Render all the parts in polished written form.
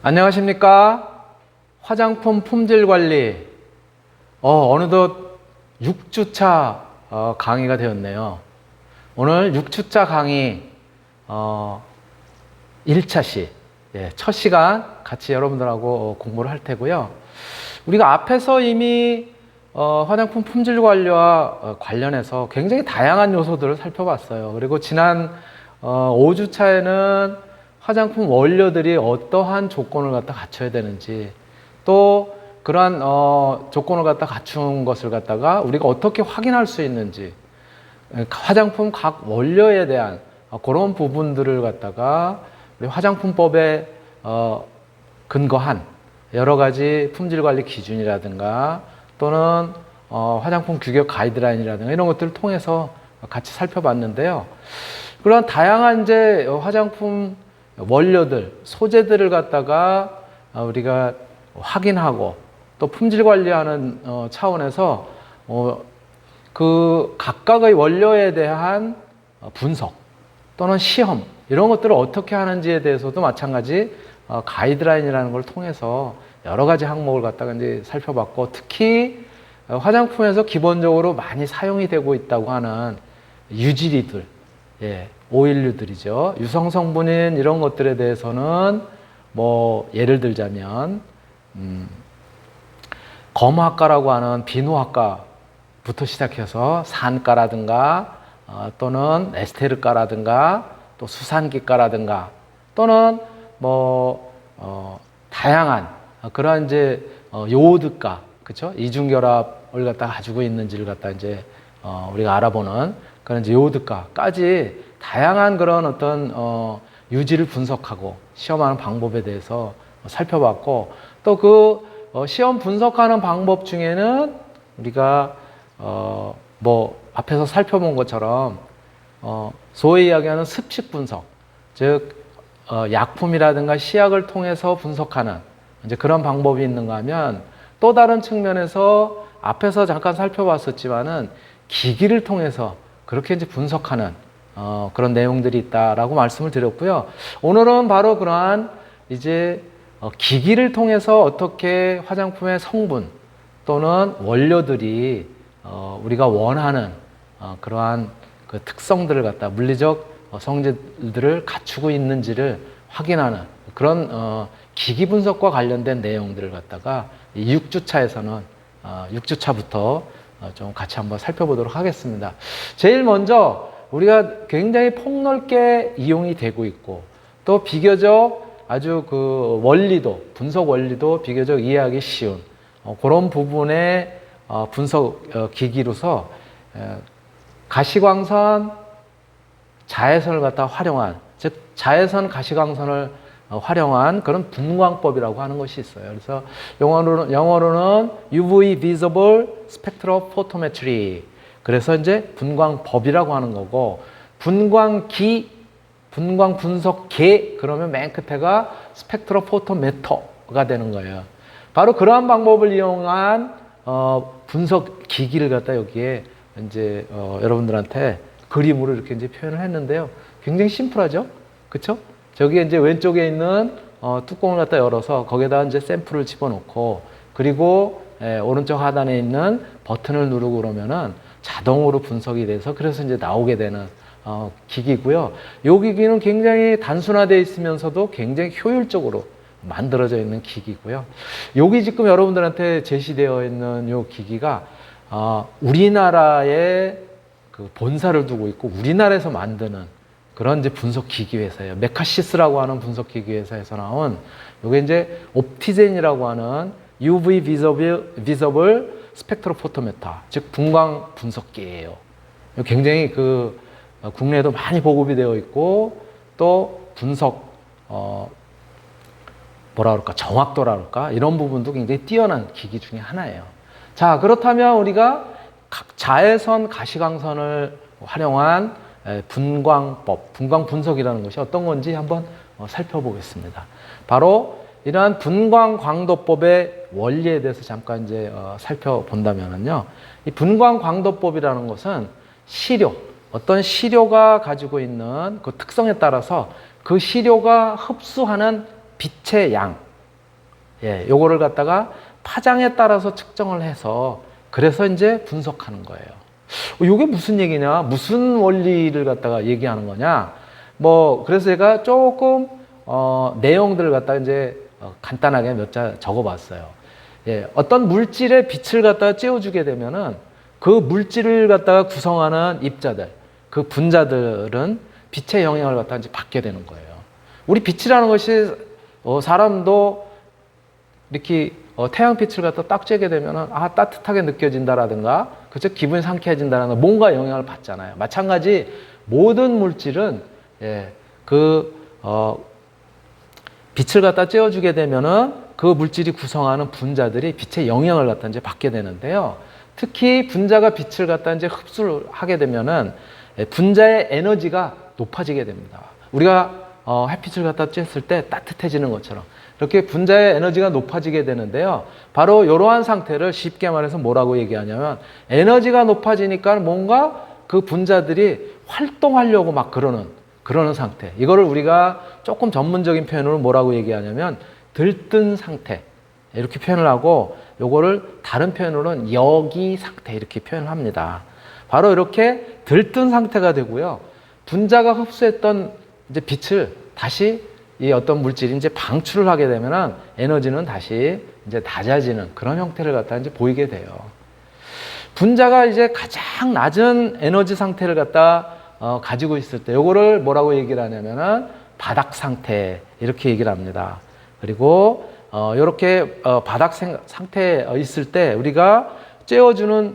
안녕하십니까? 화장품 품질 관리. 어느덧 6주차 강의가 되었네요. 오늘 6주차 강의 1차 첫 시간 같이 여러분들하고 공부를 할 테고요. 우리가 앞에서 이미 화장품 품질 관리와 관련해서 굉장히 다양한 요소들을 살펴봤어요. 그리고 지난 5주차에는 화장품 원료들이 어떠한 조건을 갖다 갖춰야 되는지, 또 그러한 조건을 갖다 갖춘 것을 갖다가 우리가 어떻게 확인할 수 있는지, 화장품 각 원료에 대한 그런 부분들을 갖다가 우리 화장품법에 근거한 여러 가지 품질 관리 기준이라든가 또는 화장품 규격 가이드라인이라든가 이런 것들을 통해서 같이 살펴봤는데요. 그런 다양한 이제 화장품 원료들, 소재들을 갖다가 우리가 확인하고 또 품질 관리하는 차원에서 그 각각의 원료에 대한 분석 또는 시험 이런 것들을 어떻게 하는지에 대해서도 마찬가지 가이드라인이라는 걸 통해서 여러 가지 항목을 갖다가 이제 살펴봤고, 특히 화장품에서 기본적으로 많이 사용이 되고 있다고 하는 유지리들, 오일류들이죠. 유성 성분인 이런 것들에 대해서는 뭐 예를 들자면 검화가라고 하는 비누화가부터 시작해서 산가라든가 또는 에스테르가라든가 또 수산기가라든가 또는 다양한 그러한 이제 요오드가, 그렇죠? 이중결합을 갖다 가지고 있는지를 갖다 이제 우리가 알아보는 그런 이제 요오드가까지 다양한 그런 어떤 유지를 분석하고 시험하는 방법에 대해서 살펴봤고, 또 그 시험 분석하는 방법 중에는 우리가 앞에서 살펴본 것처럼 소위 이야기하는 습식 분석, 즉 약품이라든가 시약을 통해서 분석하는 이제 그런 방법이 있는가 하면, 또 다른 측면에서 앞에서 잠깐 살펴봤었지만은 기기를 통해서 그렇게 이제 분석하는 그런 내용들이 있다라고 말씀을 드렸고요. 오늘은 바로 그러한 이제 기기를 통해서 어떻게 화장품의 성분 또는 원료들이 우리가 원하는 그러한 그 특성들을 갖다 물리적 성질들을 갖추고 있는지를 확인하는 그런 기기 분석과 관련된 내용들을 갖다가 6주차에서는 6주차부터 좀 같이 한번 살펴보도록 하겠습니다. 제일 먼저 우리가 굉장히 폭넓게 이용이 되고 있고, 또 비교적 아주 그 원리도, 분석 원리도 비교적 이해하기 쉬운 그런 부분의 분석 기기로서 가시광선 자외선을 갖다 활용한, 즉 자외선 가시광선을 활용한 그런 분광법이라고 하는 것이 있어요. 그래서 영어로는 UV Visible Spectrophotometry. 그래서 이제 분광법이라고 하는 거고, 분광기, 분광 분석계, 그러면 맨 끝에가 스펙트로포토메터가 되는 거예요. 바로 그러한 방법을 이용한 분석 기기를 갖다 여기에 이제 여러분들한테 그림으로 이렇게 이제 표현을 했는데요. 굉장히 심플하죠? 그쵸? 저기에 이제 왼쪽에 있는 뚜껑을 갖다 열어서 거기에다 이제 샘플을 집어넣고, 그리고 오른쪽 하단에 있는 버튼을 누르고 그러면은 자동으로 분석이 돼서 그래서 이제 나오게 되는 기기고요. 이 기기는 굉장히 단순화되어 있으면서도 굉장히 효율적으로 만들어져 있는 기기고요. 여기 지금 여러분들한테 제시되어 있는 이 기기가 우리나라에 그 본사를 두고 있고 우리나라에서 만드는 그런 이제 분석 기기 회사예요. 메카시스라고 하는 분석 기기 회사에서 나온, 이게 이제 옵티젠이라고 하는 UV Visible 스펙트로포토메터, 즉 분광 분석기예요. 굉장히 그 국내에도 많이 보급이 되어 있고, 또 분석 정확도라 그럴까, 이런 부분도 굉장히 뛰어난 기기 중에 하나예요. 자, 그렇다면 우리가 자외선 가시광선을 활용한 분광법, 분광 분석이라는 것이 어떤 건지 한번 살펴보겠습니다. 바로 이러한 분광 광도법의 원리에 대해서 잠깐 이제 살펴본다면요, 이 분광 광도법이라는 것은 시료, 어떤 시료가 가지고 있는 그 특성에 따라서 그 시료가 흡수하는 빛의 양, 예, 요거를 갖다가 파장에 따라서 측정을 해서 그래서 이제 분석하는 거예요. 이게 무슨 얘기냐? 무슨 원리를 갖다가 얘기하는 거냐? 뭐 그래서 제가 조금 내용들을 갖다가 이제 간단하게 몇 자 적어봤어요. 예, 어떤 물질에 빛을 갖다가 쬐어주게 되면은 그 물질을 갖다가 구성하는 입자들, 그 분자들은 빛의 영향을 갖다가 이제 받게 되는 거예요. 우리 빛이라는 것이 사람도 이렇게 태양빛을 갖다 딱 쬐게 되면은 따뜻하게 느껴진다라든가 그죠? 기분이 상쾌해진다라는 뭔가 영향을 받잖아요. 마찬가지 모든 물질은 빛을 갖다 쬐어주게 되면은 그 물질이 구성하는 분자들이 빛의 영향을 갖다 이제 받게 되는데요. 특히 분자가 빛을 갖다 이제 흡수를 하게 되면은 분자의 에너지가 높아지게 됩니다. 우리가 햇빛을 갖다 쬐었을 때 따뜻해지는 것처럼 이렇게 분자의 에너지가 높아지게 되는데요. 바로 이러한 상태를 쉽게 말해서 뭐라고 얘기하냐면 에너지가 높아지니까 뭔가 그 분자들이 활동하려고 막 그러는 상태. 이거를 우리가 조금 전문적인 표현으로 뭐라고 얘기하냐면 들뜬 상태 이렇게 표현을 하고 요거를 다른 표현으로는 여기 상태 이렇게 표현을 합니다. 바로 이렇게 들뜬 상태가 되고요. 분자가 흡수했던 이제 빛을 다시 이 어떤 물질이 이제 방출을 하게 되면은 에너지는 다시 이제 낮아지는 그런 형태를 갖다 이제 보이게 돼요. 분자가 이제 가장 낮은 에너지 상태를 갖다 가지고 있을 때 요거를 뭐라고 얘기를 하냐면은 바닥 상태 이렇게 얘기를 합니다. 그리고 이렇게 바닥 상태에 있을 때 우리가 쬐어주는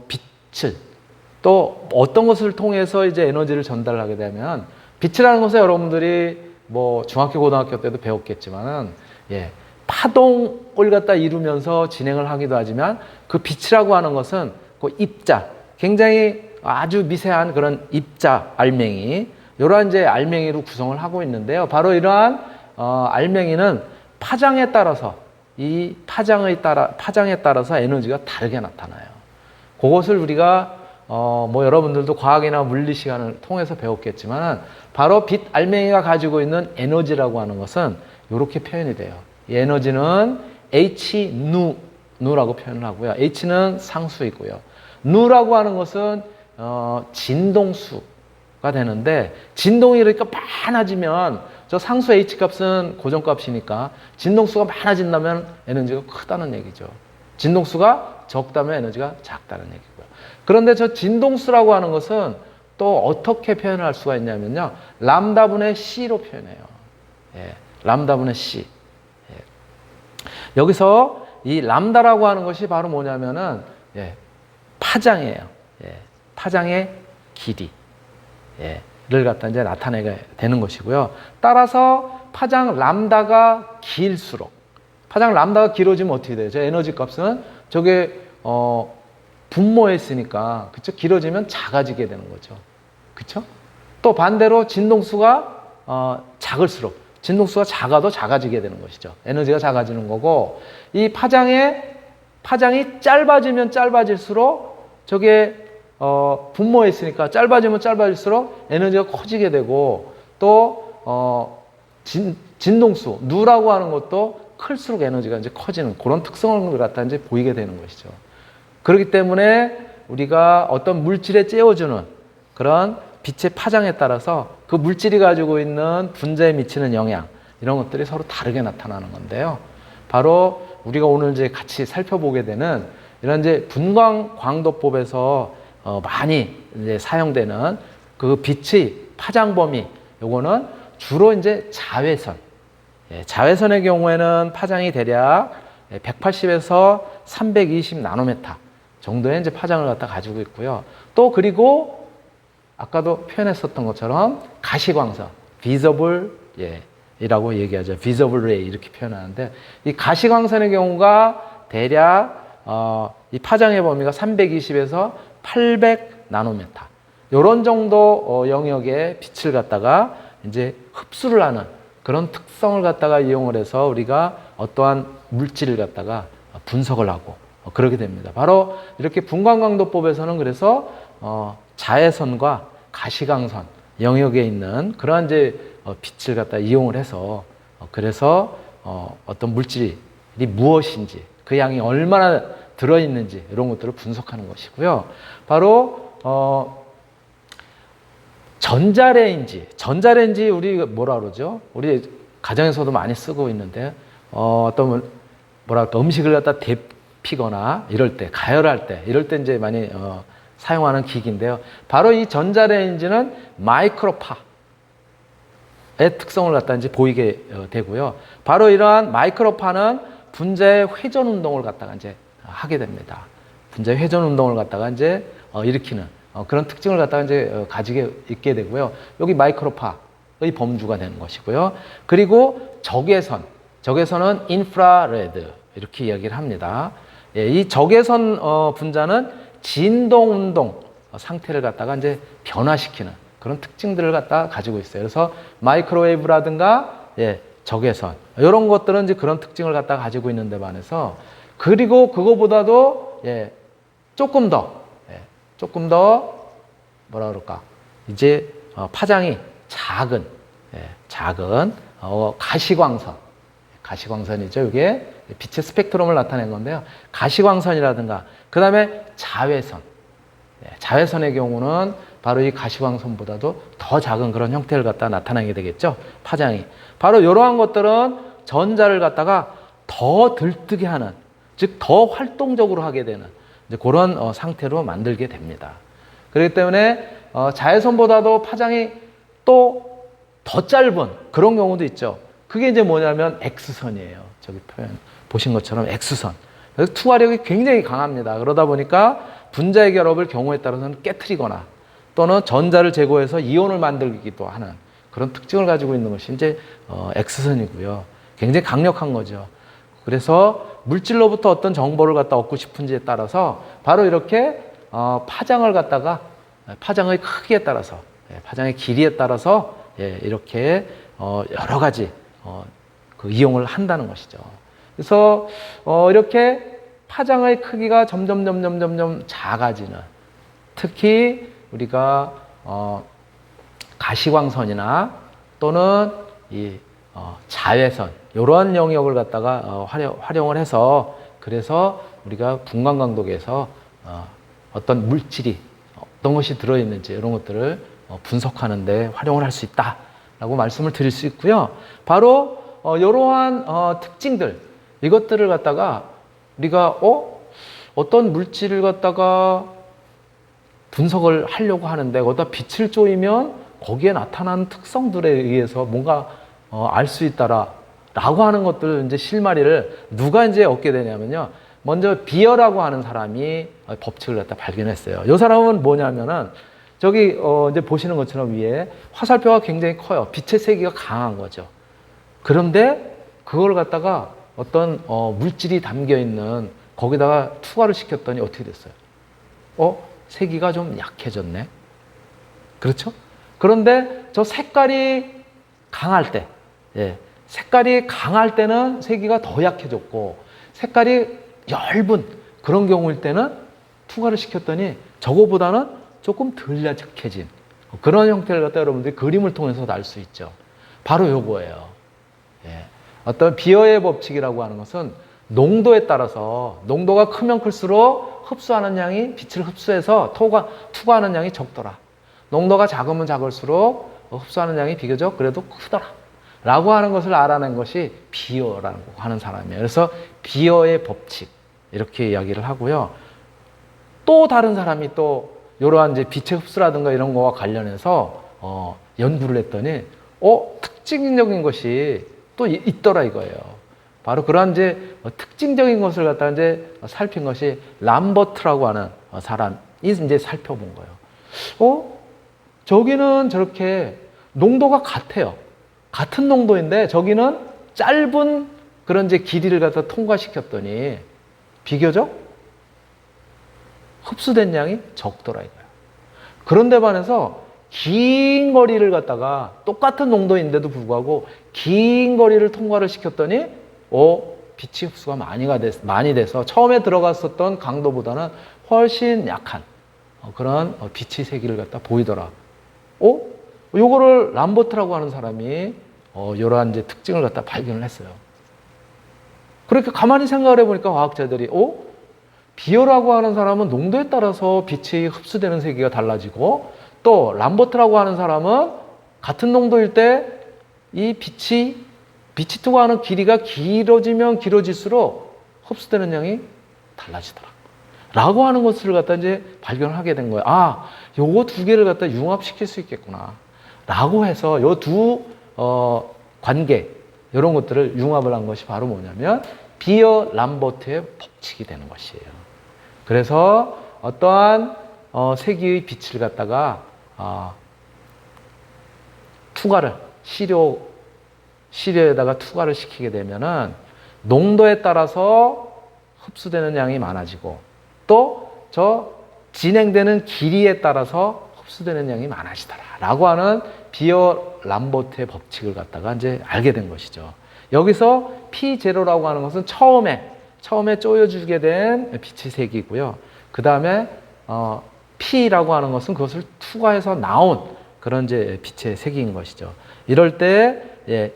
빛을 또 어떤 것을 통해서 이제 에너지를 전달하게 되면 빛이라는 것은 여러분들이 뭐 중학교 고등학교 때도 배웠겠지만은 파동을 갖다 이루면서 진행을 하기도 하지만 그 빛이라고 하는 것은 그 입자 굉장히 아주 미세한 그런 입자 알맹이 이러한 이제 알맹이로 구성을 하고 있는데요. 바로 이러한 알맹이는 파장에 따라서 이 파장에 따라서 에너지가 다르게 나타나요. 그것을 우리가 뭐 여러분들도 과학이나 물리 시간을 통해서 배웠겠지만 바로 빛 알맹이가 가지고 있는 에너지라고 하는 것은 이렇게 표현이 돼요. 이 에너지는 H 누라고 표현을 하고요. H는 상수이고요. 누라고 하는 것은 진동수가 되는데 진동이 그러니까 많아지면 저 상수 H 값은 고정값이니까 진동수가 많아진다면 에너지가 크다는 얘기죠. 진동수가 적다면 에너지가 작다는 얘기고요. 그런데 저 진동수라고 하는 것은 또 어떻게 표현을 할 수가 있냐면요. 람다분의 C로 표현해요. 람다분의 C. 여기서 이 람다라고 하는 것이 바로 뭐냐면은 파장이에요. 파장의 길이. 를 갖다 이제 나타내게 되는 것이고요. 따라서 파장 람다가 길수록 파장 람다가 길어지면 어떻게 돼요? 저 에너지 값은 저게 분모했으니까 그쵸? 길어지면 작아지게 되는 거죠. 그쵸? 또 반대로 진동수가 작을수록 진동수가 작아도 작아지게 되는 것이죠. 에너지가 작아지는 거고 이 파장이 짧아지면 짧아질수록 저게 분모했으니까 짧아지면 짧아질수록 에너지가 커지게 되고 또 진동수 누라고 하는 것도 클수록 에너지가 이제 커지는 그런 특성을 갖다 이제 보이게 되는 것이죠. 그렇기 때문에 우리가 어떤 물질에 쬐어주는 그런 빛의 파장에 따라서 그 물질이 가지고 있는 분자에 미치는 영향 이런 것들이 서로 다르게 나타나는 건데요. 바로 우리가 오늘 이제 같이 살펴보게 되는 이런 이제 분광광도법에서 많이 이제 사용되는 그 빛의 파장 범위 요거는 주로 이제 자외선. 자외선의 경우에는 파장이 대략 180에서 320 나노메타 정도의 이제 파장을 갖다 가지고 있고요. 또 그리고 아까도 표현했었던 것처럼 가시광선, visible 이라고 얘기하죠. visible ray 이렇게 표현하는데 이 가시광선의 경우가 대략 이 파장의 범위가 320에서 800 나노메타 이런 정도 영역의 빛을 갖다가 이제 흡수를 하는 그런 특성을 갖다가 이용을 해서 우리가 어떠한 물질을 갖다가 분석을 하고 그렇게 됩니다. 바로 이렇게 분광광도법에서는 그래서 자외선과 가시광선 영역에 있는 그러한 이제 빛을 갖다 이용을 해서 그래서 어떤 물질이 무엇인지, 그 양이 얼마나 들어있는지 이런 것들을 분석하는 것이고요. 바로 전자레인지 우리 뭐라 그러죠? 우리 가정에서도 많이 쓰고 있는데 어떤 뭐랄까 음식을 갖다 데피거나 이럴 때, 가열할 때 이럴 때 이제 많이 사용하는 기기인데요. 바로 이 전자레인지는 마이크로파의 특성을 갖다 이제 보이게 되고요. 바로 이러한 마이크로파는 분자의 회전 운동을 갖다가 이제 하게 됩니다. 분자의 회전 운동을 갖다가 이제 일으키는 그런 특징을 갖다가 이제 가지게 있게 되고요. 여기 마이크로파의 범주가 되는 것이고요. 그리고 적외선은 인프라레드 이렇게 이야기를 합니다. 예, 이 적외선 분자는 진동 운동 상태를 갖다가 이제 변화시키는 그런 특징들을 갖다 가지고 있어요. 그래서 마이크로웨이브라든가 적외선 이런 것들은 이제 그런 특징을 갖다 가지고 있는데 반해서 그리고 그거보다도 조금 더 뭐라 그럴까 이제 파장이 작은 가시광선이죠. 이게 빛의 스펙트럼을 나타낸 건데요. 가시광선이라든가 그 다음에 자외선의 경우는 바로 이 가시광선보다도 더 작은 그런 형태를 갖다 나타나게 되겠죠. 파장이. 바로 이러한 것들은 전자를 갖다가 더 들뜨게 하는, 즉 더 활동적으로 하게 되는 이제 그런 상태로 만들게 됩니다. 그렇기 때문에 자외선보다도 파장이 또 더 짧은 그런 경우도 있죠. 그게 이제 뭐냐면 X선이에요. 저기 표현 보신 것처럼 X선. 그래서 투과력이 굉장히 강합니다. 그러다 보니까 분자의 결합을 경우에 따라서는 깨트리거나 또는 전자를 제거해서 이온을 만들기도 하는 그런 특징을 가지고 있는 것이 이제 X선이고요. 굉장히 강력한 거죠. 그래서 물질로부터 어떤 정보를 갖다 얻고 싶은지에 따라서 바로 이렇게 파장을 갖다가 파장의 크기에 따라서 파장의 길이에 따라서 이렇게 여러 가지 그 이용을 한다는 것이죠. 그래서 이렇게 파장의 크기가 점점 작아지는, 특히 우리가 가시광선이나 또는 이 자외선 이러한 영역을 갖다가 활용을 해서 그래서 우리가 분광강도계에서 어떤 물질이 어떤 것이 들어있는지 이런 것들을 분석하는 데 활용을 할 수 있다라고 말씀을 드릴 수 있고요. 바로 이러한 특징들 이것들을 갖다가 우리가 어떤 물질을 갖다가 분석을 하려고 하는데 거기다 빛을 쬐면 거기에 나타나는 특성들에 의해서 뭔가 알 수 있다라고 하는 것들 이제 실마리를 누가 이제 얻게 되냐면요. 먼저 비어라고 하는 사람이 법칙을 갖다 발견했어요. 이 사람은 뭐냐면은 저기 이제 보시는 것처럼 위에 화살표가 굉장히 커요. 빛의 세기가 강한 거죠. 그런데 그걸 갖다가 어떤 물질이 담겨 있는 거기다가 투과를 시켰더니 어떻게 됐어요? 세기가 좀 약해졌네. 그렇죠? 그런데 저 색깔이 강할 때, 색깔이 강할 때는 세기가 더 약해졌고 색깔이 엷은 그런 경우일 때는 투과를 시켰더니 저거보다는 조금 덜 약해진 그런 형태를 갖다 여러분들이 그림을 통해서 알 수 있죠. 바로 요거예요. 어떤 비어의 법칙이라고 하는 것은 농도에 따라서 농도가 크면 클수록 흡수하는 양이 빛을 흡수해서 투과하는 양이 적더라. 농도가 작으면 작을수록 흡수하는 양이 비교적 그래도 크더라. 라고 하는 것을 알아낸 것이 비어라고 하는 사람이에요. 그래서 비어의 법칙 이렇게 이야기를 하고요. 또 다른 사람이 또 이러한 이제 빛의 흡수라든가 이런 거와 관련해서 연구를 했더니 특징적인 것이 또 있더라 이거예요. 바로 그러한 이제 특징적인 것을 갖다 이제 살핀 것이 람버트라고 하는 사람이 이제 살펴본 거예요. 저기는 저렇게 농도가 같아요. 같은 농도인데 저기는 짧은 그런 이제 길이를 갖다 통과시켰더니 비교적 흡수된 양이 적더라 이거예요. 그런데 반해서 긴 거리를 갖다가 똑같은 농도인데도 불구하고 긴 거리를 통과를 시켰더니 빛이 흡수가 많이 돼서 처음에 들어갔었던 강도보다는 훨씬 약한 그런 빛의 세기를 갖다 보이더라. 요거를 람버트라고 하는 사람이 이러한 이제 특징을 갖다 발견을 했어요. 그렇게 가만히 생각을 해보니까 과학자들이 비어라고 하는 사람은 농도에 따라서 빛이 흡수되는 세기가 달라지고 또 람버트라고 하는 사람은 같은 농도일 때 이 빛이 투과하는 길이가 길어지면 길어질수록 흡수되는 양이 달라지더라. 라고 하는 것을 갖다 이제 발견을 하게 된 거예요. 아, 요거 두 개를 갖다 융합시킬 수 있겠구나. 라고 해서 요 두 관계, 이런 것들을 융합을 한 것이 바로 뭐냐면 비어 람버트의 법칙이 되는 것이에요. 그래서 어떠한 세기의 빛을 갖다가 투과를 시료에다가 투과를 시키게 되면은 농도에 따라서 흡수되는 양이 많아지고 또 저 진행되는 길이에 따라서 흡수되는 양이 많아지더라라고 하는 비어 람버트의 법칙을 갖다가 이제 알게 된 것이죠. 여기서 P0라고 하는 것은 처음에 쪼여주게 된 빛의 색이고요. 그 다음에 P라고 하는 것은 그것을 투과해서 나온 그런 이제 빛의 색인 것이죠. 이럴 때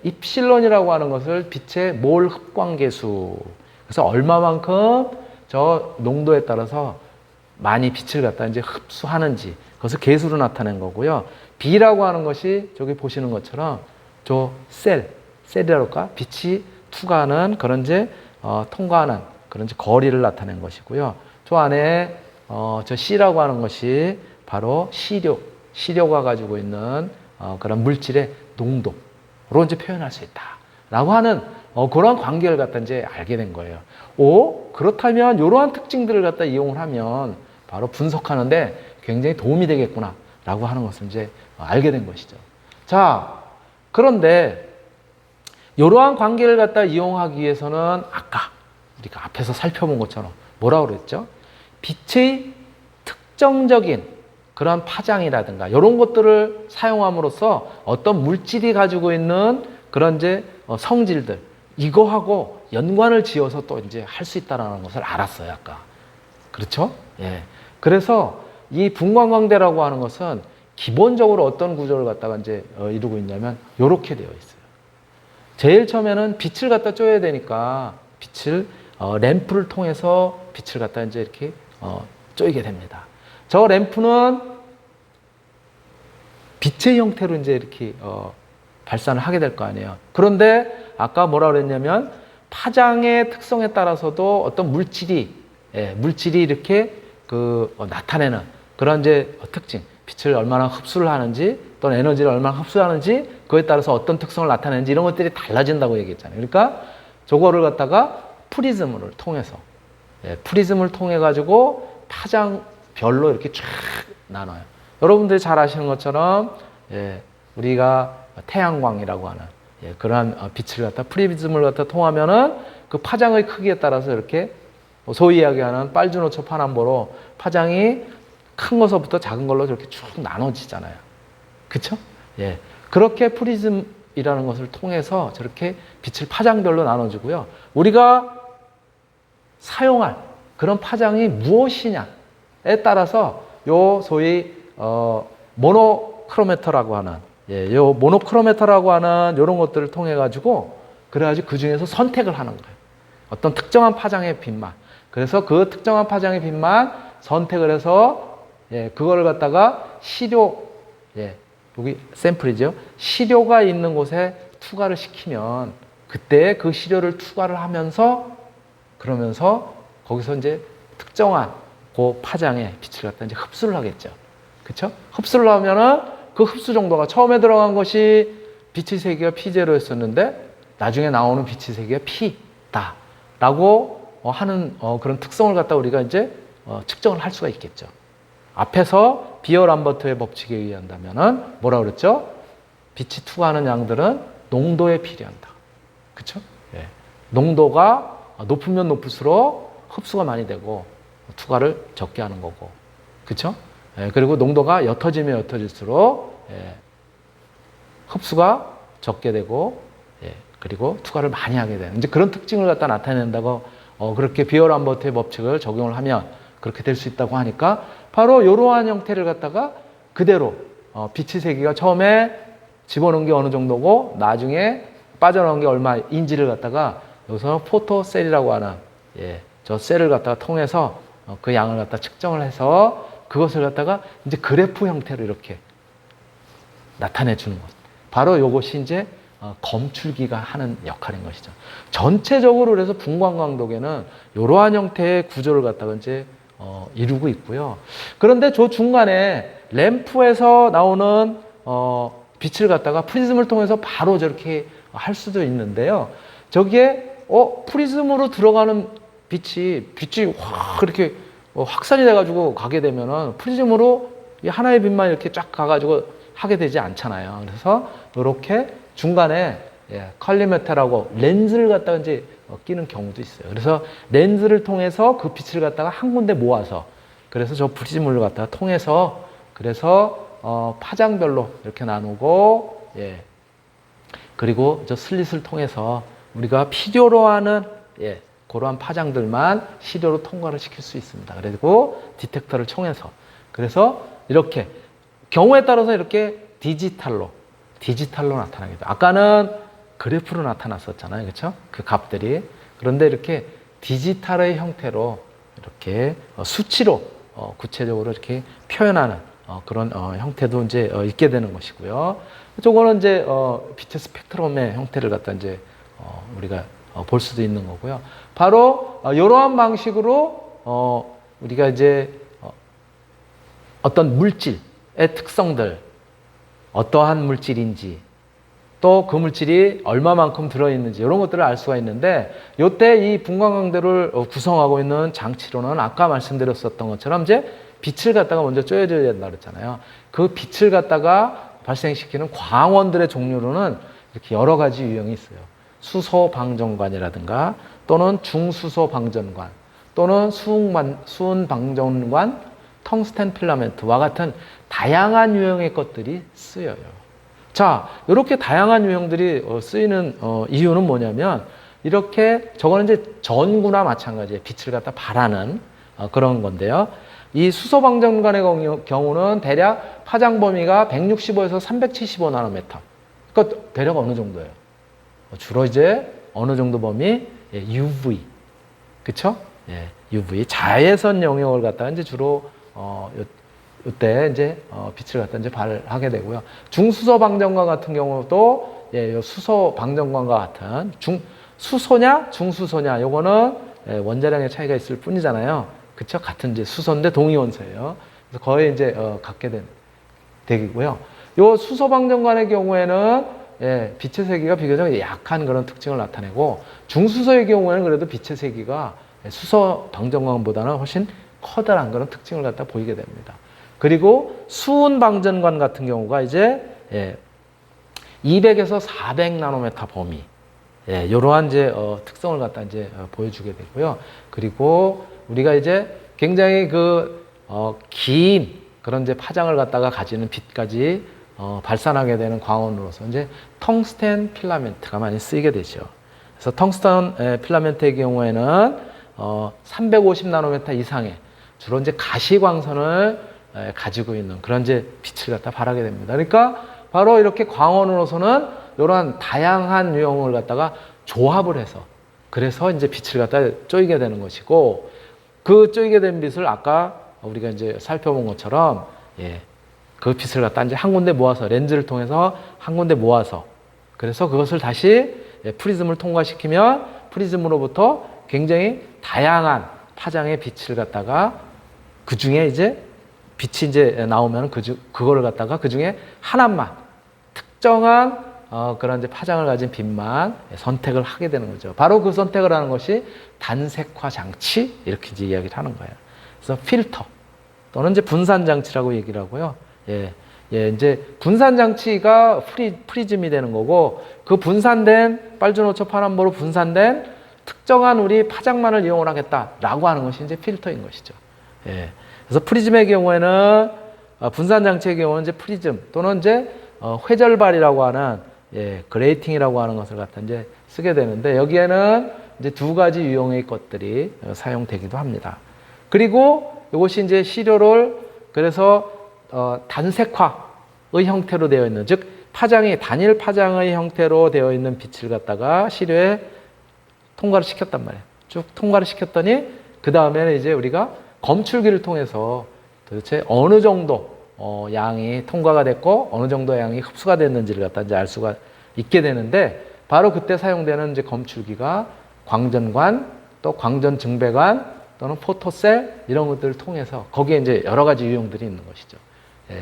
입실론이라고 하는 것을 빛의 몰 흡광계수. 그래서 얼마만큼 저 농도에 따라서 많이 빛을 갖다 이제 흡수하는지 그것을 계수로 나타낸 거고요. B라고 하는 것이 저기 보시는 것처럼 저 셀이라고 할까? 빛이 투과하는 그런 이제 통과하는 그런 이제 거리를 나타낸 것이고요. 저 안에 저 C라고 하는 것이 바로 시료가 가지고 있는 그런 물질의 농도로 이제 표현할 수 있다라고 하는 그런 관계를 갖다 이제 알게 된 거예요. 그렇다면 이러한 특징들을 갖다 이용을 하면 바로 분석하는데 굉장히 도움이 되겠구나라고 하는 것을 이제 알게 된 것이죠. 자, 그런데 이러한 관계를 갖다 이용하기 위해서는 아까 우리가 앞에서 살펴본 것처럼 뭐라고 그랬죠? 빛의 특정적인 그런 파장이라든가 이런 것들을 사용함으로써 어떤 물질이 가지고 있는 그런 이제 성질들 이거하고 연관을 지어서 또 이제 할 수 있다는 것을 알았어요, 아까. 그렇죠? 예. 그래서 이 분광광대라고 하는 것은 기본적으로 어떤 구조를 갖다가 이제 이루고 있냐면 이렇게 되어 있어요. 제일 처음에는 빛을 갖다 쪼여야 되니까 빛을 램프를 통해서 빛을 갖다 이제 이렇게 쪼이게 됩니다. 저 램프는 빛의 형태로 이제 이렇게 발산을 하게 될 거 아니에요. 그런데 아까 뭐라 그랬냐면 파장의 특성에 따라서도 어떤 물질이 이렇게 나타내는 그런 이제 특징, 빛을 얼마나 흡수를 하는지 또는 에너지를 얼마나 흡수하는지 그에 따라서 어떤 특성을 나타내는지 이런 것들이 달라진다고 얘기했잖아요. 그러니까 저거를 갖다가 프리즘을 통해서 프리즘을 통해 가지고 파장별로 이렇게 쫙 나눠요. 여러분들이 잘 아시는 것처럼 우리가 태양광이라고 하는 그러한 빛을 갖다 프리즘을 갖다 통하면은 그 파장의 크기에 따라서 이렇게 소위 이야기하는 빨주노초 파남보로 파장이 큰 것부터 작은 걸로 이렇게 쭉 나눠지잖아요. 그렇죠? 그렇게 프리즘이라는 것을 통해서 저렇게 빛을 파장별로 나눠주고요. 우리가 사용할 그런 파장이 무엇이냐에 따라서 요 소위 모노크로메터라고 하는 요 모노크로메터라고 하는 이런 것들을 통해 가지고 그래가지고 그 중에서 선택을 하는 거예요. 어떤 특정한 파장의 빛만. 그래서 그 특정한 파장의 빛만 선택을 해서 그거를 갖다가 시료 여기 샘플이죠. 시료가 있는 곳에 투과를 시키면 그때 그 시료를 투과를 하면서 그러면서 거기서 이제 특정한 그 파장의 빛을 갖다 이제 흡수를 하겠죠. 그렇죠? 흡수를 하면은 그 흡수 정도가 처음에 들어간 것이 빛의 세기가 P0였었는데 나중에 나오는 빛의 세기가 P다라고 하는 그런 특성을 갖다 우리가 이제 측정을 할 수가 있겠죠. 앞에서 비어 람버트의 법칙에 의한다면은 뭐라 그랬죠? 빛이 투과하는 양들은 농도에 비례한다. 그렇죠? 농도가 높으면 높을수록 흡수가 많이 되고 투과를 적게 하는 거고. 그렇죠? 그리고 농도가 옅어지면 옅어질수록 흡수가 적게 되고 그리고 투과를 많이 하게 되는 이제 그런 특징을 갖다 나타낸다고 그렇게 비어 람버트의 법칙을 적용을 하면 그렇게 될 수 있다고 하니까 바로 이러한 형태를 갖다가 그대로 빛의 세기가 처음에 집어넣은 게 어느 정도고 나중에 빠져나온 게 얼마인지를 갖다가 여기서 포토셀이라고 하는 저 셀을 갖다가 통해서 그 양을 갖다 측정을 해서 그것을 갖다가 이제 그래프 형태로 이렇게 나타내 주는 것. 바로 이것이 이제 검출기가 하는 역할인 것이죠. 전체적으로 그래서 분광광독에는 이러한 형태의 구조를 갖다가 이제 이루고 있고요. 그런데 저 중간에 램프에서 나오는 빛을 갖다가 프리즘을 통해서 바로 저렇게 할 수도 있는데요. 저기에 프리즘으로 들어가는 빛이 확 이렇게 확산이 돼가지고 가게 되면은 프리즘으로 이 하나의 빛만 이렇게 쫙 가가지고 하게 되지 않잖아요. 그래서 이렇게 중간에 컬리메터라고 렌즈를 갖다가 이제 끼는 경우도 있어요. 그래서 렌즈를 통해서 그 빛을 갖다가 한 군데 모아서 그래서 저 프리즘을 갖다가 통해서 그래서 파장별로 이렇게 나누고 그리고 저 슬릿을 통해서 우리가 필요로 하는 그러한 파장들만 시료로 통과를 시킬 수 있습니다. 그리고 디텍터를 통해서 그래서 이렇게 경우에 따라서 이렇게 디지털로 나타나기도. 아까는 그래프로 나타났었잖아요, 그렇죠? 그 값들이. 그런데 이렇게 디지털의 형태로 이렇게 수치로 구체적으로 이렇게 표현하는 그런 형태도 이제 있게 되는 것이고요. 저거는 이제 빛의 스펙트럼의 형태를 갖다 이제 우리가 볼 수도 있는 거고요. 바로 이러한 방식으로 우리가 이제 어떤 물질의 특성들, 어떠한 물질인지, 또 그 물질이 얼마만큼 들어있는지 이런 것들을 알 수가 있는데 이때 이 분광광대를 구성하고 있는 장치로는 아까 말씀드렸었던 것처럼 이제 빛을 갖다가 먼저 쪼여줘야 된다 그랬잖아요. 그 빛을 갖다가 발생시키는 광원들의 종류로는 이렇게 여러 가지 유형이 있어요. 수소 방전관이라든가 또는 중수소 방전관 또는 수은 방전관, 텅스텐 필라멘트와 같은 다양한 유형의 것들이 쓰여요. 자, 이렇게 다양한 유형들이 쓰이는 이유는 뭐냐면 이렇게 저거는 이제 전구나 마찬가지예요. 빛을 갖다 발하는 그런 건데요. 이 수소 방전관의 경우는 대략 파장 범위가 165에서 375 나노미터. 그러니까 대략 어느 정도예요? 주로 이제 어느 정도 범위? UV. 그쵸? UV. 자외선 영역을 갖다가 이제 주로, 이때 이제, 빛을 갖다 이제 발하게 되고요. 중수소 방전관 같은 경우도, 수소 방전관과 같은, 수소냐? 중수소냐? 요거는 원자량의 차이가 있을 뿐이잖아요. 그쵸? 같은 이제 수소인데 동위원소예요. 그래서 거의 이제, 갖게 되고요. 요 수소 방전관의 경우에는 빛의 세기가 비교적 약한 그런 특징을 나타내고 중수소의 경우에는 그래도 빛의 세기가 수소 방전관보다는 훨씬 커다란 그런 특징을 갖다 보이게 됩니다. 그리고 수은 방전관 같은 경우가 이제 200에서 400 나노미터 범위 이러한 이제 특성을 갖다 이제 보여주게 되고요. 그리고 우리가 이제 굉장히 긴 그런 이제 파장을 갖다가 가지는 빛까지 발산하게 되는 광원으로서 이제 텅스텐 필라멘트가 많이 쓰이게 되죠. 그래서 텅스텐 필라멘트의 경우에는 350 나노미터 이상의 주로 이제 가시광선을 가지고 있는 그런 이제 빛을 갖다 발하게 됩니다. 그러니까 바로 이렇게 광원으로서는 이러한 다양한 유형을 갖다가 조합을 해서 그래서 이제 빛을 갖다 쪼이게 되는 것이고 그 쪼이게 된 빛을 아까 우리가 이제 살펴본 것처럼 그 빛을 갖다 이제 한 군데 모아서 렌즈를 통해서 한 군데 모아서 그래서 그것을 다시 프리즘을 통과시키면 프리즘으로부터 굉장히 다양한 파장의 빛을 갖다가 그 중에 이제 빛이 이제 나오면 그거를 갖다가 그 중에 하나만 특정한 그런 이제 파장을 가진 빛만 선택을 하게 되는 거죠. 바로 그 선택을 하는 것이 단색화 장치 이렇게 이제 이야기를 하는 거예요. 그래서 필터 또는 이제 분산 장치라고 얘기를 하고요. 이제 분산 장치가 프리즘이 되는 거고 그 분산된 빨주노초 파남보로 분산된 특정한 우리 파장만을 이용을 하겠다라고 하는 것이 이제 필터인 것이죠. 그래서 프리즘의 경우에는 분산 장치의 경우는 이제 프리즘 또는 이제 회절발이라고 하는 그레이팅이라고 하는 것을 갖다 이제 쓰게 되는데 여기에는 이제 두 가지 유형의 것들이 사용되기도 합니다. 그리고 이것이 이제 시료를 그래서 단색화의 형태로 되어 있는 즉 파장이 단일 파장의 형태로 되어 있는 빛을 갖다가 시료에 통과를 시켰단 말이에요. 쭉 통과를 시켰더니 그 다음에는 이제 우리가 검출기를 통해서 도대체 어느 정도 양이 통과가 됐고 어느 정도 양이 흡수가 됐는지를 갖다 이제 알 수가 있게 되는데, 바로 그때 사용되는 이제 검출기가 광전관, 또 광전증배관 또는 포토셀 이런 것들을 통해서 거기에 이제 여러 가지 유형들이 있는 것이죠.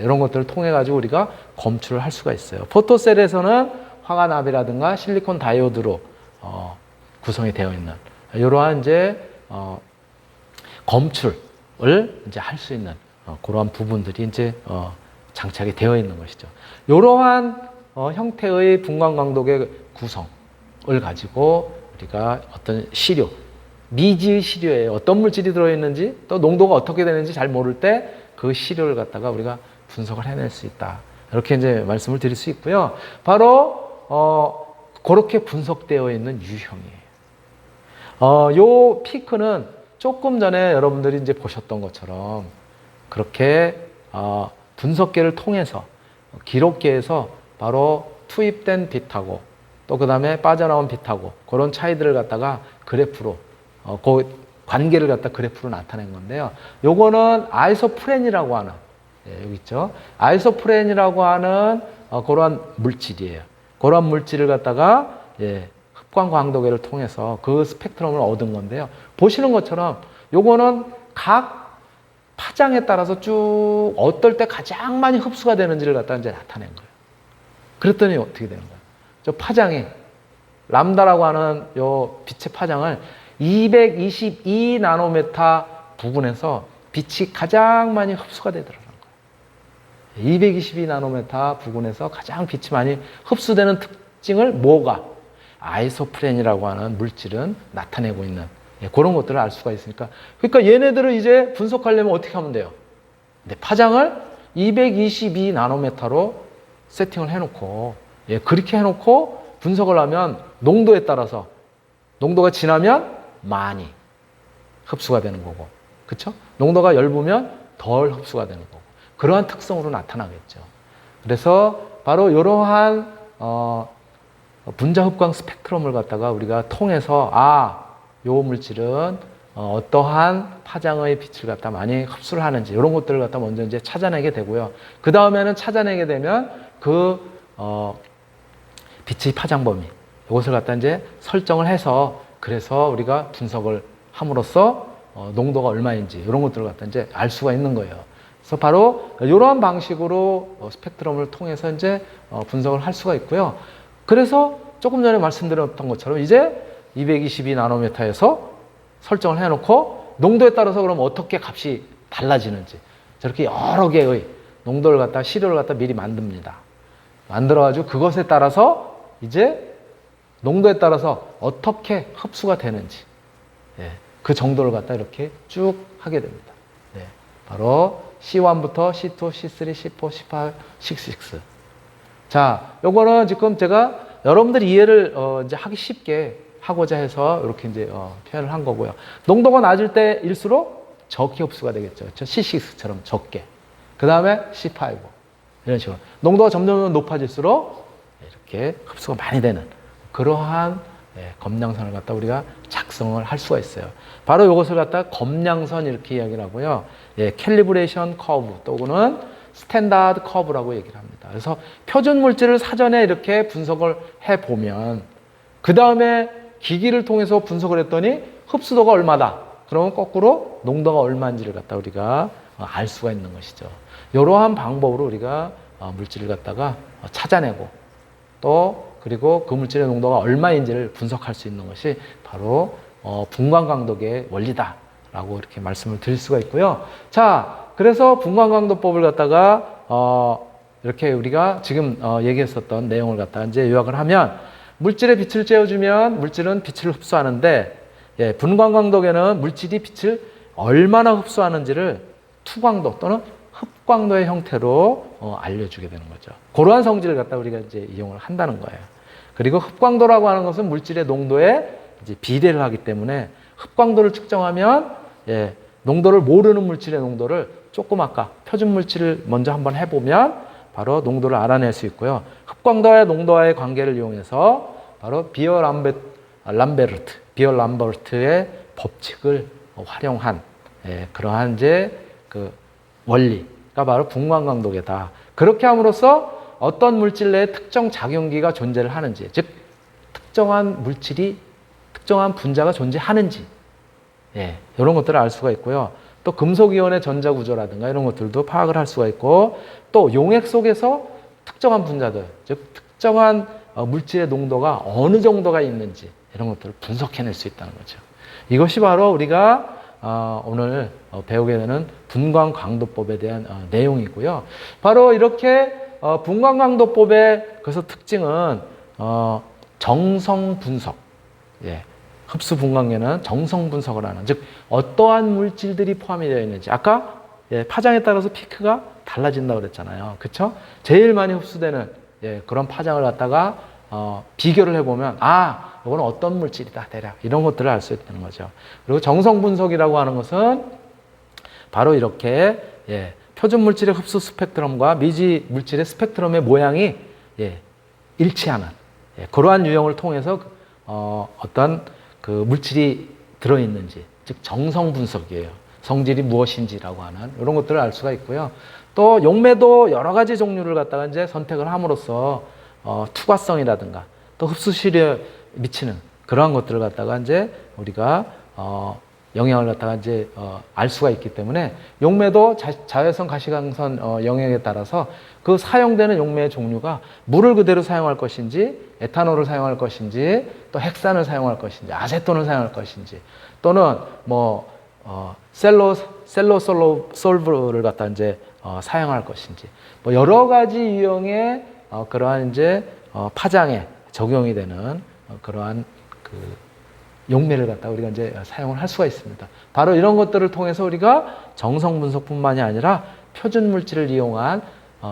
이런 것들을 통해 가지고 우리가 검출을 할 수가 있어요. 포토셀에서는 화관압이라든가 실리콘 다이오드로 구성이 되어 있는 이러한 이제 검출을 이제 할 수 있는 그러한 부분들이 이제 장착이 되어 있는 것이죠. 이러한 형태의 분광광독의 구성을 가지고 우리가 어떤 시료, 미지의 시료에 어떤 물질이 들어있는지 또 농도가 어떻게 되는지 잘 모를 때 그 시료를 갖다가 우리가 분석을 해낼 수 있다. 이렇게 이제 말씀을 드릴 수 있고요. 바로 그렇게 분석되어 있는 유형이에요. 요 피크는 조금 전에 여러분들이 이제 보셨던 것처럼 그렇게 분석계를 통해서 기록계에서 바로 투입된 빛하고 또 그 다음에 빠져나온 빛하고 그런 차이들을 갖다가 그래프로 그 관계를 갖다 그래프로 나타낸 건데요. 요거는 아이소프렌이라고 하는, 여기 있죠. 아이소프렌이라고 하는 그러한 물질이에요. 그러한 물질을 갖다가 흡광 광도계를 통해서 그 스펙트럼을 얻은 건데요. 보시는 것처럼 요거는 각 파장에 따라서 쭉 어떨 때 가장 많이 흡수가 되는지를 갖다 이제 나타낸 거예요. 그랬더니 어떻게 되는 거예요? 저 파장이 람다라고 하는 요 빛의 파장을 222 나노메타 부근에서 빛이 가장 많이 흡수가 되더라고요. 222 나노메타 부근에서 가장 빛이 많이 흡수되는 특징을 뭐가 아이소프렌이라고 하는 물질은 나타내고 있는 그런 것들을 알 수가 있으니까, 그러니까 얘네들을 이제 분석하려면 어떻게 하면 돼요? 파장을 222 나노메타로 세팅을 해놓고 그렇게 해놓고 분석을 하면 농도에 따라서 농도가 진하면 많이 흡수가 되는 거고, 그렇죠? 농도가 엷으면 덜 흡수가 되는 거고, 그러한 특성으로 나타나겠죠. 그래서 바로 이러한 분자흡광 스펙트럼을 갖다가 우리가 통해서 요 물질은 어떠한 파장의 빛을 갖다 많이 흡수를 하는지 이런 것들을 갖다 먼저 이제 찾아내게 되고요. 그 다음에는 찾아내게 되면 그 빛의 파장 범위 이것을 갖다 이제 설정을 해서 그래서 우리가 분석을 함으로써 농도가 얼마인지 이런 것들을 갖다 이제 알 수가 있는 거예요. 그래서 바로 이러한 방식으로 스펙트럼을 통해서 이제 분석을 할 수가 있고요. 그래서 조금 전에 말씀드렸던 것처럼 이제 222 나노메타에서 설정을 해놓고 농도에 따라서 그럼 어떻게 값이 달라지는지 저렇게 여러 개의 농도를 갖다 시료를 갖다 미리 만듭니다. 만들어가지고 그것에 따라서 이제 농도에 따라서 어떻게 흡수가 되는지 그 정도를 갖다 이렇게 쭉 하게 됩니다. 바로 C1부터 C2, C3, C4, C5, C6. 자, 요거는 지금 제가 여러분들이 이해를 이제 하기 쉽게 하고자 해서 이렇게 이제 표현을 한 거고요. 농도가 낮을 때일수록 적게 흡수가 되겠죠. C6처럼 적게. 그 다음에 C5 이런 식으로 농도가 점점 높아질수록 이렇게 흡수가 많이 되는 그러한 검량선을 갖다 우리가 작성을 할 수가 있어요. 바로 이것을 갖다 검량선 이렇게 이야기를 하고요. 캘리브레이션 커브 또는 스탠다드 커브라고 얘기를 합니다. 그래서 표준 물질을 사전에 이렇게 분석을 해보면 그 다음에 기기를 통해서 분석을 했더니 흡수도가 얼마다. 그러면 거꾸로 농도가 얼마인지를 갖다 우리가 알 수가 있는 것이죠. 이러한 방법으로 우리가 물질을 갖다가 찾아내고 또 그리고 그 물질의 농도가 얼마인지를 분석할 수 있는 것이 바로 분광광독의 원리다라고 이렇게 말씀을 드릴 수가 있고요. 자, 그래서 분광광독법을 갖다가 이렇게 우리가 지금 얘기했었던 내용을 갖다가 이제 요약을 하면 물질에 빛을 쬐어주면 물질은 빛을 흡수하는데 분광광독에는 물질이 빛을 얼마나 흡수하는지를 투광도 또는 흡광도의 형태로 알려주게 되는 거죠. 그러한 성질을 갖다 우리가 이제 이용을 한다는 거예요. 그리고 흡광도라고 하는 것은 물질의 농도에 이제 비례를 하기 때문에 흡광도를 측정하면 농도를 모르는 물질의 농도를 조금 아까 표준 물질을 먼저 한번 해보면 바로 농도를 알아낼 수 있고요. 흡광도와 농도와의 관계를 이용해서 바로 비어 람베트 비얼 람버트의 법칙을 활용한 그러한 이제 그 원리가 바로 분광 강도계다. 그렇게 함으로써 어떤 물질 내에 특정 작용기가 존재를 하는지, 즉 특정한 물질이 특정한 분자가 존재하는지, 이런 것들을 알 수가 있고요. 또 금속이온의 전자 구조라든가 이런 것들도 파악을 할 수가 있고, 또 용액 속에서 특정한 분자들, 즉 특정한 물질의 농도가 어느 정도가 있는지 이런 것들을 분석해낼 수 있다는 거죠. 이것이 바로 우리가 오늘 배우게 되는 분광강도법에 대한 내용이고요. 바로 이렇게 분광강도법의 그래서 특징은 정성 분석, 흡수 분광계는 정성 분석을 하는, 즉 어떠한 물질들이 포함이 되어 있는지, 아까 파장에 따라서 피크가 달라진다고 그랬잖아요. 그렇죠? 제일 많이 흡수되는 그런 파장을 갖다가 비교를 해보면 이거는 어떤 물질이다 대략 이런 것들을 알 수 있다는 거죠. 그리고 정성 분석이라고 하는 것은 바로 이렇게 표준 물질의 흡수 스펙트럼과 미지 물질의 스펙트럼의 모양이 일치하는 그러한 유형을 통해서 어떤 그 물질이 들어있는지, 즉 정성 분석이에요. 성질이 무엇인지라고 하는 이런 것들을 알 수가 있고요. 또 용매도 여러 가지 종류를 갖다가 이제 선택을 함으로써 투과성이라든가 또 흡수실에 미치는 그러한 것들을 갖다가 이제 우리가 영향을 갖다가 이제 알 수가 있기 때문에 용매도 자외선 가시광선 영역에 따라서 그 사용되는 용매의 종류가 물을 그대로 사용할 것인지, 에탄올을 사용할 것인지, 또 헥산을 사용할 것인지, 아세톤을 사용할 것인지, 또는 뭐 솔브를 갖다 이제 사용할 것인지, 뭐 여러 가지 유형의 그러한 이제 파장에 적용이 되는 그러한 그 용매를 갖다 우리가 이제 사용을 할 수가 있습니다. 바로 이런 것들을 통해서 우리가 정성 분석뿐만이 아니라 표준 물질을 이용한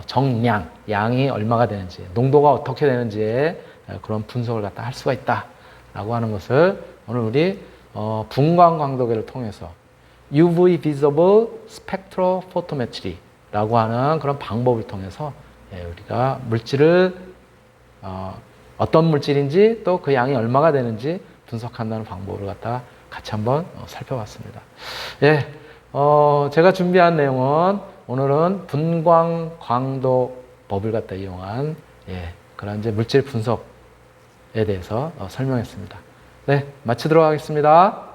정량, 양이 얼마가 되는지, 농도가 어떻게 되는지의 그런 분석을 갖다 할 수가 있다라고 하는 것을 오늘 우리 분광 강도계를 통해서 UV Visible Spectrophotometry라고 하는 그런 방법을 통해서 우리가 물질을 어떤 물질인지 또 그 양이 얼마가 되는지 분석한다는 방법을 갖다 같이 한번 살펴봤습니다. 제가 준비한 내용은 오늘은 분광 강도법을 갖다 이용한 그런 이제 물질 분석에 대해서 설명했습니다. 마치도록 하겠습니다.